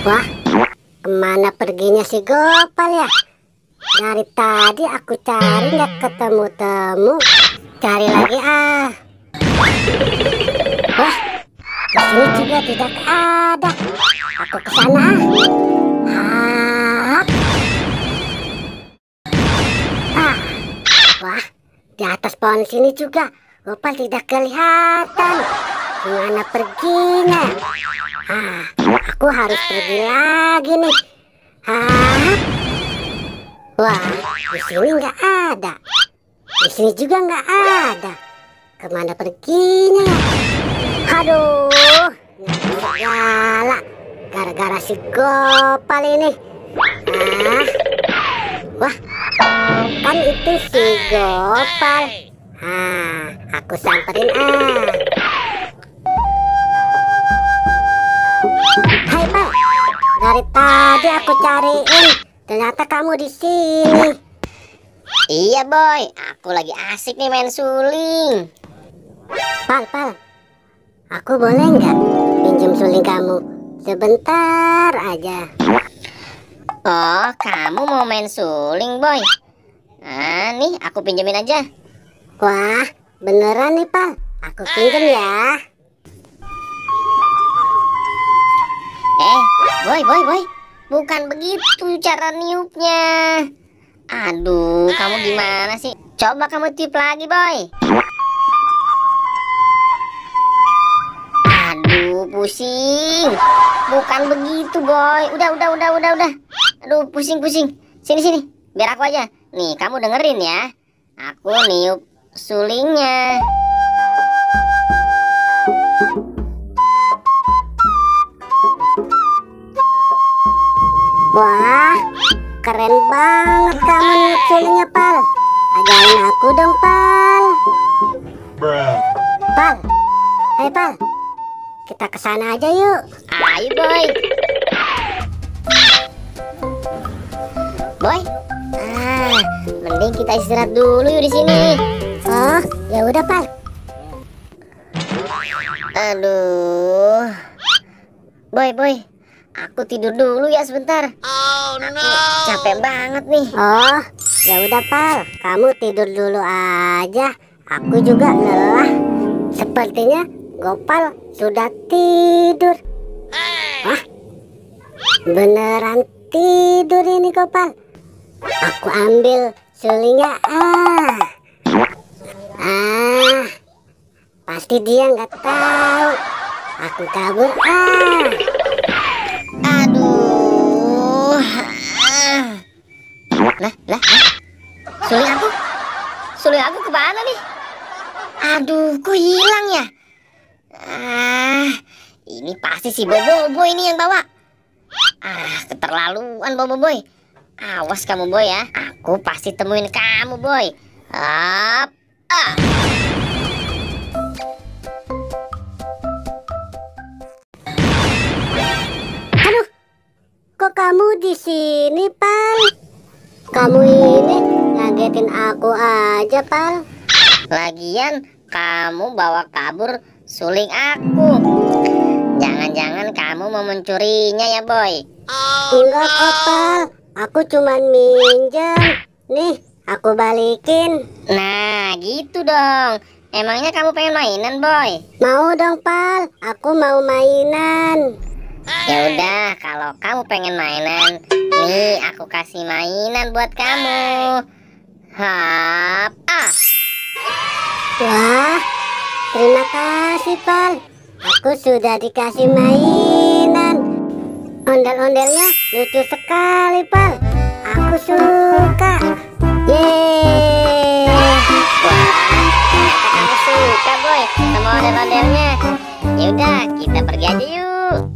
Wah, kemana perginya si Gopal ya? Dari tadi aku cari nggak ketemu-temu. Cari lagi ah. Wah, di sini juga tidak ada. Aku ke sana ah. Ah. Wah, di atas pohon sini juga Gopal tidak kelihatan. Kemana perginya? Ah, aku harus pergi lagi nih. Ah. Wah, di sini nggak ada. Di sini juga nggak ada. Kemana perginya ya? Aduh, segala gara-gara si Gopal ini. Ah, wah, kan itu si Gopal. Ah, aku samperin ah. Hai Pak, dari tadi aku cariin. Ternyata kamu di sini. Iya boy, aku lagi asik nih main suling. Pal, aku boleh nggak pinjam suling kamu sebentar aja? Oh, kamu mau main suling boy? Ah, nih aku pinjemin aja. Wah, beneran nih Pal, aku pinjam ya. Boy, bukan begitu cara niupnya. Aduh, kamu gimana sih? Coba kamu tiup lagi boy. Aduh, pusing. Bukan begitu boy. Udah. Aduh, pusing. Sini, biar aku aja. Nih, kamu dengerin ya. Aku niup sulingnya. Wah, keren banget kamu niup sulingnya Pal. Ajarin aku dong Pal. Pal, hai Pal, kita kesana aja yuk. Ayo boy. Boy, mending kita istirahat dulu yuk di sini. Oh, ya udah Pal. Aduh, boy, aku tidur dulu ya sebentar. Aku capek banget nih. Oh, ya udah Pal, kamu tidur dulu aja. Aku juga lelah. Sepertinya Gopal sudah tidur. Wah, beneran tidur ini Gopal. Aku ambil sulingnya pasti dia nggak tahu. Aku kabur Aduh. Lah. Suling aku kemana nih? Aduh, kok hilang ya? Ini pasti si Bobo ini yang bawa. Keterlaluan Bobo boy. Awas kamu boy ya. Aku pasti temuin kamu boy. Aduh, kok kamu di sini Pal? Kamu ini ngagetin aku aja Pal. Lagian kamu bawa kabur suling aku. Jangan-jangan kamu mau mencurinya ya boy? Enggak kok Pal, aku cuman minjem. Nih, aku balikin. Nah gitu dong. Emangnya kamu pengen mainan boy? Mau dong Pal, aku mau mainan. Ya udah, kalau kamu pengen mainan, nih aku kasih mainan buat kamu. Wah, terima kasih Pal. Aku sudah dikasih mainan. Ondel-ondelnya lucu sekali Pal. Aku suka. Yeay. Wah, ternyata kamu suka boy sama ondel-ondelnya. Ya udah, kita pergi aja yuk.